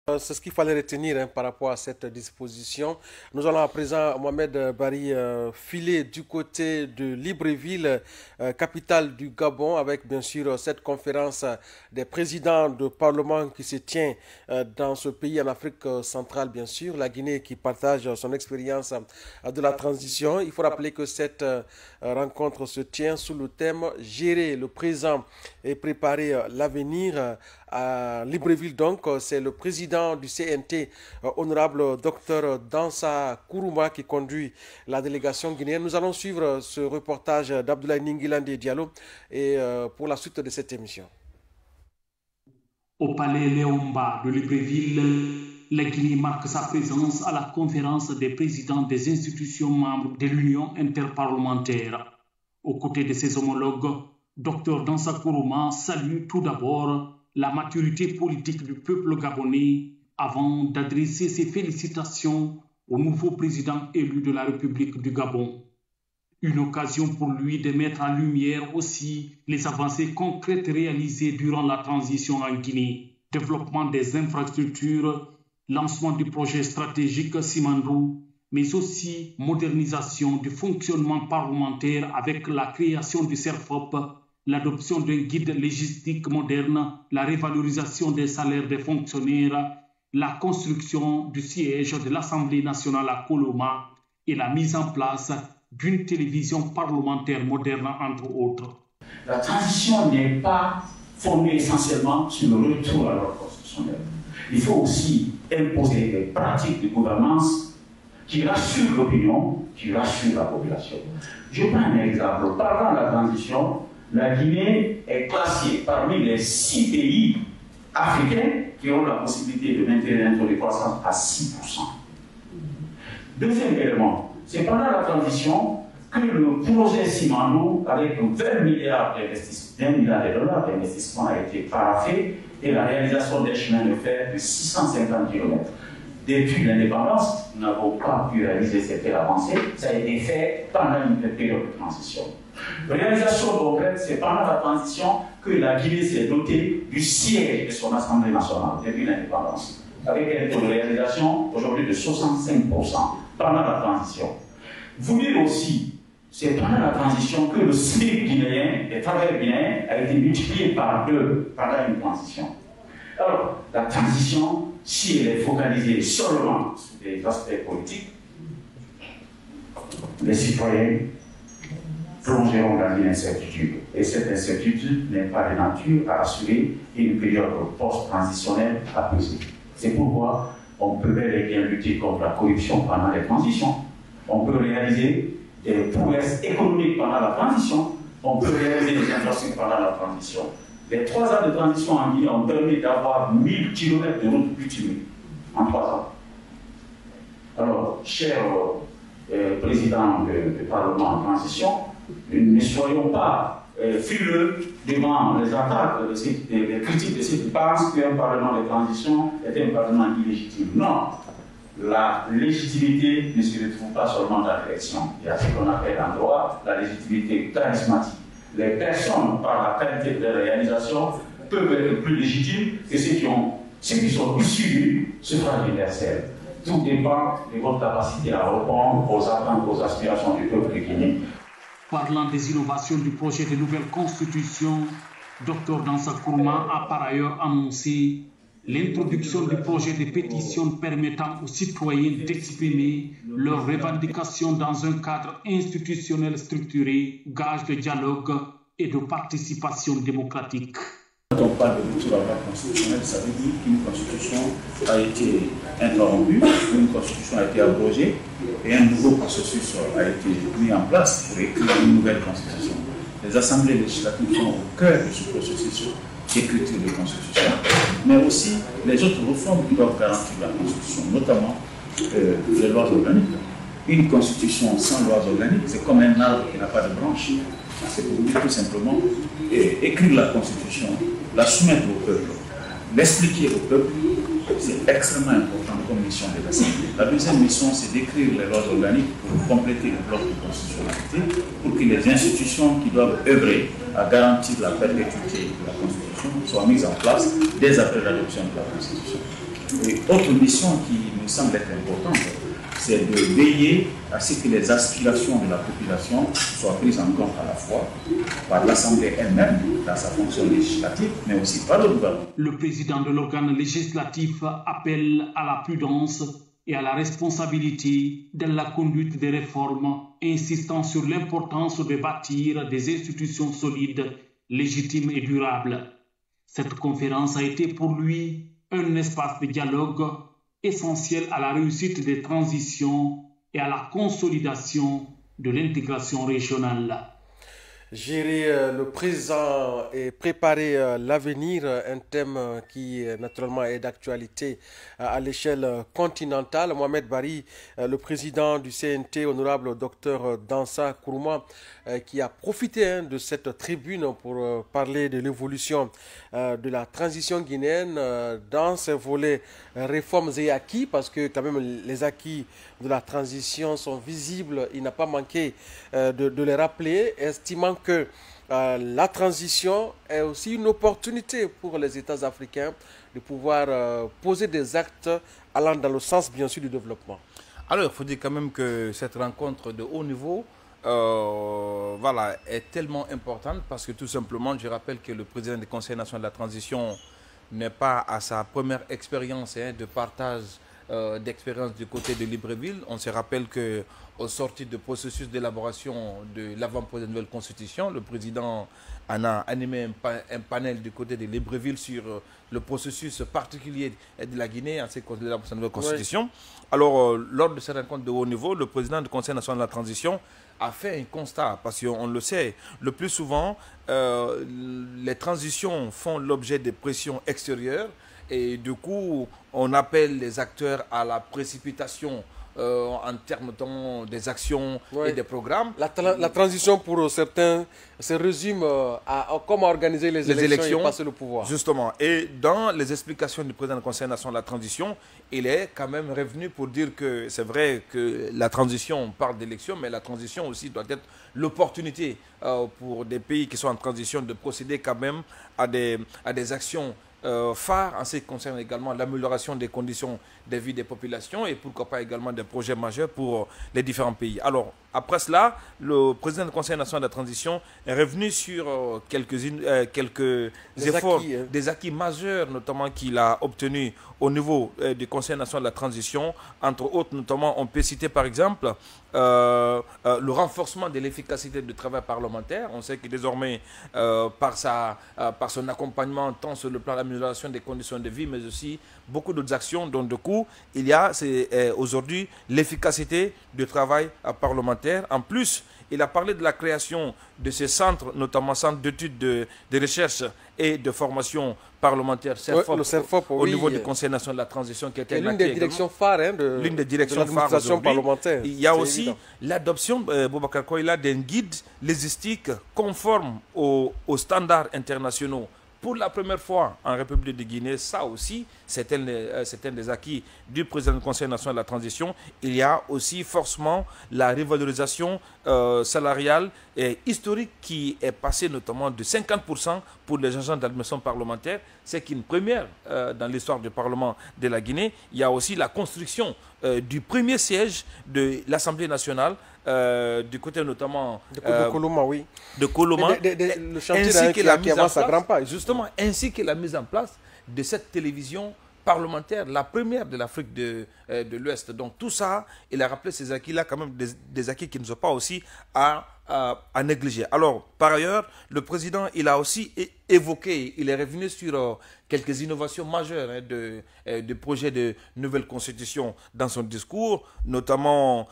C'est ce qu'il fallait retenir par rapport à cette disposition. Nous allons à présent, Mohamed Bari, filer du côté de Libreville, capitale du Gabon, avec bien sûr cette conférence des présidents de parlement qui se tient dans ce pays en Afrique centrale, bien sûr. La Guinée qui partage son expérience de la transition. Il faut rappeler que cette rencontre se tient sous le thème Gérer le présent et préparer l'avenir. À Libreville, donc, c'est le président du CNT, honorable docteur Dansa Kourouma, qui conduit la délégation guinéenne. Nous allons suivre ce reportage d'Abdoulaye Ningilande Diallo et pour la suite de cette émission. Au palais Léomba de Libreville, la Guinée marque sa présence à la conférence des présidents des institutions membres de l'Union interparlementaire. Aux côtés de ses homologues, docteur Dansa Kourouma salue tout d'abord la maturité politique du peuple gabonais avant d'adresser ses félicitations au nouveau président élu de la République du Gabon. Une occasion pour lui de mettre en lumière aussi les avancées concrètes réalisées durant la transition en Guinée, développement des infrastructures, lancement du projet stratégique Simandou, mais aussi modernisation du fonctionnement parlementaire avec la création du CERFOP, l'adoption d'un guide légistique moderne, la révalorisation des salaires des fonctionnaires, la construction du siège de l'Assemblée nationale à Koloma et la mise en place d'une télévision parlementaire moderne, entre autres. La transition n'est pas fondée essentiellement sur le retour à l'ordre constitutionnel. Il faut aussi imposer des pratiques de gouvernance qui rassurent l'opinion, qui rassurent la population. Je prends un exemple. Pendant la transition, la Guinée est classée parmi les 6 pays africains qui ont la possibilité de maintenir un taux de croissance à 6%. Deuxième élément, c'est pendant la transition que le projet Simandou, avec 20 milliards de dollars d'investissement, a été paraphé et la réalisation des chemins de fer de 650 km. Depuis l'indépendance, nous n'avons pas pu réaliser cette avancée. Ça a été fait pendant une période de transition. Réalisation concrète, c'est pendant la transition que la Guinée s'est dotée du siège de son Assemblée nationale depuis l'indépendance, avec un taux de réalisation aujourd'hui de 65% pendant la transition. Vous dites aussi, c'est pendant la transition que le SMIC guinéen, les travailleurs guinéens, a été multiplié par 2 pendant une transition. Alors, la transition, si elle est focalisée seulement sur des aspects politiques, les citoyens plongeront dans une incertitude. Et cette incertitude n'est pas de nature à assurer une période post-transitionnelle apaisée. C'est pourquoi on peut bel et bien lutter contre la corruption pendant les transitions. On peut réaliser des prouesses économiques pendant la transition. On peut réaliser des infrastructures pendant la transition. Les 3 ans de transition en Guinée ont permis d'avoir 1000 km de routes bitumées en 3 ans. Alors, cher président du Parlement en transition, ne soyons pas frileux devant les attaques, les critiques de ceux qui pensent qu'un Parlement de transition est un Parlement illégitime. Non, la légitimité ne se retrouve pas seulement dans l'élection. Il y a ce qu'on appelle en droit la légitimité charismatique. Les personnes, par la qualité de leur réalisation, peuvent être plus légitimes que ceux qui sont issus du suffrage universel. Tout dépend de votre capacité à répondre aux attentes, aux aspirations du peuple guinéen. Parlant des innovations du projet de nouvelle constitution, Dr Dansa Kourouma a par ailleurs annoncé l'introduction du projet de pétition permettant aux citoyens d'exprimer leurs revendications dans un cadre institutionnel structuré, gage de dialogue et de participation démocratique. Quand on parle de retour à l'ordre constitutionnel, ça veut dire qu'une constitution a été interrompue, une constitution a été abrogée et un nouveau processus a été mis en place pour écrire une nouvelle constitution. Les assemblées législatives sont au cœur de ce processus d'écriture de constitution, mais aussi les autres réformes qui doivent garantir la constitution, notamment les lois organiques. Une constitution sans lois organiques, c'est comme un arbre qui n'a pas de branche. C'est pour dire tout simplement écrire la constitution, la soumettre au peuple, l'expliquer au peuple, c'est extrêmement important comme mission de l'Assemblée. La deuxième mission, c'est d'écrire les lois organiques pour compléter le bloc de constitutionnalité, pour que les institutions qui doivent œuvrer à garantir la perpétuité de la Constitution soient mises en place dès après l'adoption de la Constitution. Et autre mission qui me semble être importante, c'est de veiller à ce que les aspirations de la population soient prises en compte à la fois par l'Assemblée elle-même dans sa fonction législative, mais aussi par le gouvernement. Le président de l'organe législatif appelle à la prudence et à la responsabilité dans la conduite des réformes, insistant sur l'importance de bâtir des institutions solides, légitimes et durables. Cette conférence a été pour lui un espace de dialogue essentiel à la réussite des transitions et à la consolidation de l'intégration régionale. Gérer le présent et préparer l'avenir, un thème qui naturellement est d'actualité à l'échelle continentale. Mohamed Bari, le président du CNT, honorable docteur Dansa Kourouma, qui a profité de cette tribune pour parler de l'évolution de la transition guinéenne dans ses volets réformes et acquis, parce que quand même les acquis de la transition sont visibles. Il n'a pas manqué de les rappeler, estimant que la transition est aussi une opportunité pour les États africains de pouvoir poser des actes allant dans le sens, bien sûr, du développement. Alors, il faut dire quand même que cette rencontre de haut niveau voilà, est tellement importante parce que tout simplement, je rappelle que le président du Conseil national de la transition n'est pas à sa première expérience de partage d'expérience du côté de Libreville. On se rappelle qu'au sorti du processus d'élaboration de l'avant-projet de nouvelle constitution, le président en a animé un panel du côté de Libreville sur le processus particulier de la Guinée en ce qui concerne l'élaboration de la nouvelle constitution. Oui. Alors, lors de cette rencontre de haut niveau, le président du Conseil national de la transition a fait un constat, parce qu'on le sait, le plus souvent, les transitions font l'objet de pressions extérieures et du coup, on appelle les acteurs à la précipitation en termes notamment des actions et des programmes. La transition pour certains se résume à comment organiser les élections et passer le pouvoir. Justement. Et dans les explications du président du Conseil national de la transition, il est quand même revenu pour dire que c'est vrai que la transition, on parle d'élections, mais la transition aussi doit être l'opportunité pour des pays qui sont en transition de procéder quand même à des actions phare en ce qui concerne également l'amélioration des conditions de vie des populations et pourquoi pas également des projets majeurs pour les différents pays. Alors, après cela, le président du Conseil national de la transition est revenu sur quelques efforts, des acquis majeurs, notamment qu'il a obtenus au niveau du Conseil national de la transition. Entre autres, notamment, on peut citer par exemple le renforcement de l'efficacité du travail parlementaire. On sait que désormais, par son accompagnement, tant sur le plan de l'amélioration des conditions de vie, mais aussi beaucoup d'autres actions, dont de coup, il y a aujourd'hui l'efficacité du travail parlementaire. En plus, il a parlé de la création de ces centres, notamment centres d'études de recherche et de formation parlementaire, CERFOP, au niveau du Conseil national de la transition, qui était l'une des directions phares de l'administration parlementaire. Il y a aussi l'adoption, Boubacar Koïla, d'un guide légistique conforme aux standards internationaux. Pour la première fois en République de Guinée, ça aussi, c'est un des acquis du président du Conseil national de la transition. Il y a aussi forcément la revalorisation salariale et historique qui est passée notamment de 50% pour les agents d'administration parlementaire. C'est qu'une première dans l'histoire du Parlement de la Guinée. Il y a aussi la construction du premier siège de l'Assemblée nationale, du côté notamment de Koloma, oui. De Koloma, le chantier qui avance à grands pas. Justement, ainsi que la mise en place de cette télévision parlementaire, la première de l'Afrique de l'Ouest. Donc tout ça, il a rappelé ces acquis-là, quand même des acquis qui ne sont pas aussi à négliger. Alors, par ailleurs, le président, il a aussi évoqué, il est revenu sur quelques innovations majeures du projet de nouvelle constitution dans son discours, notamment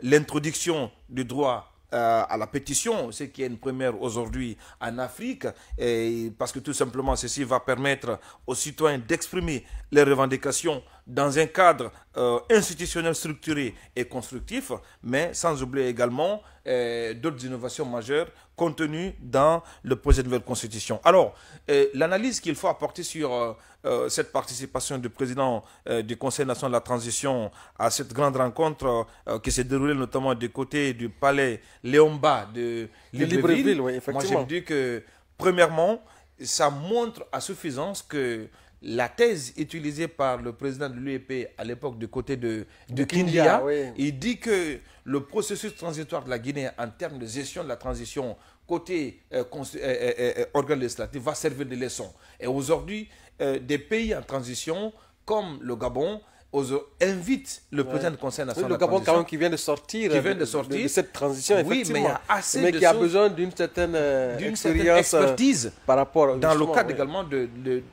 l'introduction du droit à la pétition, ce qui est une première aujourd'hui en Afrique, parce que tout simplement ceci va permettre aux citoyens d'exprimer leurs revendications dans un cadre institutionnel structuré et constructif, mais sans oublier également d'autres innovations majeures contenues dans le projet de nouvelle constitution. Alors, l'analyse qu'il faut apporter sur cette participation du président du Conseil national de la transition à cette grande rencontre qui s'est déroulée notamment du côté du palais Léomba de Libreville, oui, effectivement. Moi, je me dis que, premièrement, ça montre à suffisance que la thèse utilisée par le président de l'UEP à l'époque du côté de Kindia, Kindia, oui. il dit que le processus transitoire de la Guinée en termes de gestion de la transition côté organe législatif va servir de leçon. Et aujourd'hui, des pays en transition comme le Gabon invite le président du Conseil national le de la Gabon transition, quand même qui vient de sortir, de cette transition, oui, effectivement. mais il y a assez mais de qui a choses, besoin d'une certaine expérience, expertise par rapport dans le cadre oui. également de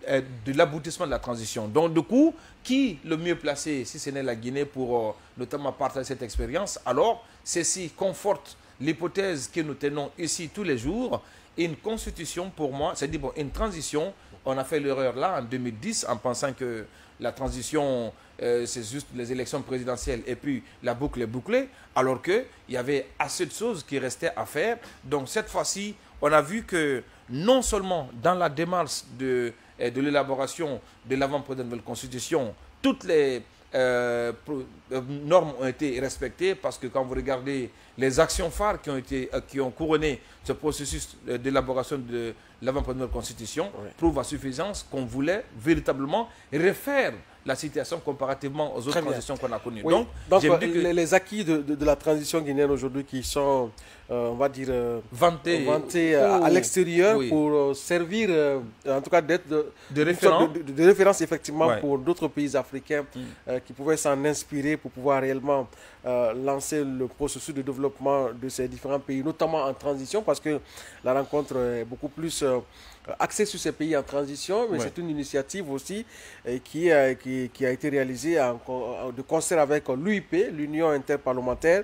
l'aboutissement de la transition. Donc du coup, qui le mieux placé, si ce n'est la Guinée, pour notamment partager cette expérience? Alors, ceci conforte l'hypothèse que nous tenons ici tous les jours. Une constitution, pour moi, c'est-à-dire bon, une transition. On a fait l'erreur là en 2010 en pensant que la transition, c'est juste les élections présidentielles et puis la boucle est bouclée, alors qu'il y avait assez de choses qui restaient à faire. Donc cette fois-ci, on a vu que non seulement dans la démarche de l'élaboration de l'avant-projet de la nouvelle constitution, toutes les normes ont été respectées, parce que quand vous regardez les actions phares qui ont couronné ce processus d'élaboration de l'avant-projet de la constitution, prouvent à suffisance qu'on voulait véritablement refaire la situation comparativement aux autres transitions qu'on a connues. Oui. Donc les acquis de la transition guinéenne aujourd'hui qui sont, on va dire, vantés à l'extérieur, oui, pour servir, en tout cas d'être de référence effectivement, ouais, pour d'autres pays africains qui pouvaient s'en inspirer pour pouvoir réellement lancer le processus de développement de ces différents pays, notamment en transition, parce que la rencontre est beaucoup plus axée sur ces pays en transition, mais ouais, c'est une initiative aussi qui a été réalisée de concert avec l'UIP, l'Union interparlementaire,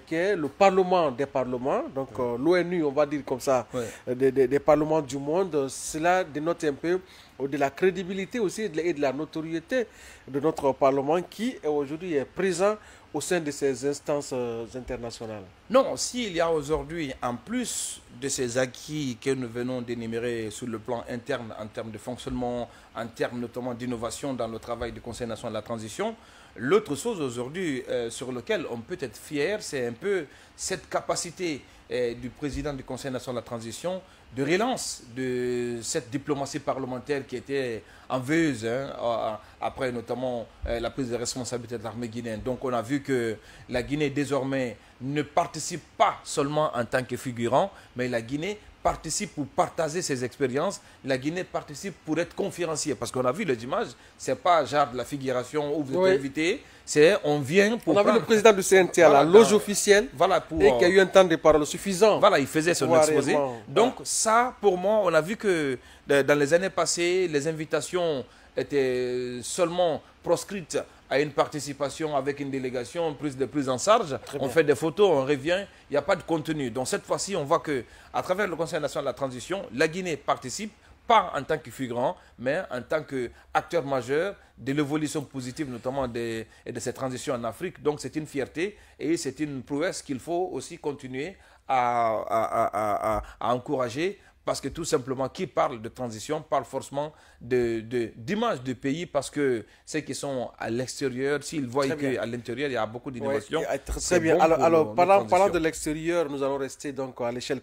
qui est le Parlement des parlements, donc l'ONU, on va dire comme ça, des parlements du monde. Cela dénote un peu de la crédibilité aussi et de la notoriété de notre Parlement, qui aujourd'hui est présent au sein de ces instances internationales. Non, s'il y a aujourd'hui, en plus de ces acquis que nous venons d'énumérer sur le plan interne, en termes de fonctionnement, en termes notamment d'innovation dans le travail du Conseil national de la transition, l'autre chose aujourd'hui sur laquelle on peut être fier, c'est un peu cette capacité du président du Conseil national de la transition de relance de cette diplomatie parlementaire qui était en veilleuse, après notamment la prise de responsabilité de l'armée guinéenne. Donc on a vu que la Guinée désormais ne participe pas seulement en tant que figurant, mais la Guinée participe pour partager ses expériences. La Guinée participe pour être conférencier, parce qu'on a vu les images, c'est pas genre de la figuration où vous êtes invité, c'est on vient pour... On a vu le président du CNT à la loge officielle, et qui a eu un temps de parole suffisant. Voilà, il faisait son exposé. Donc ça, pour moi, on a vu que dans les années passées, les invitations étaient seulement proscrites à une participation avec une délégation, prise en charge. On fait des photos, on revient, il n'y a pas de contenu. Donc cette fois-ci, on voit qu'à travers le Conseil national de la transition, la Guinée participe, pas en tant que figurant, mais en tant qu'acteur majeur de l'évolution positive, notamment de cette transition en Afrique. Donc c'est une fierté et c'est une prouesse qu'il faut aussi continuer à encourager, parce que tout simplement, qui parle de transition parle forcément d'image de pays, parce que ceux qui sont à l'extérieur, s'ils voient qu'à l'intérieur, il y a beaucoup d'innovations. Très bien. Alors parlant de l'extérieur, nous allons rester donc à l'échelle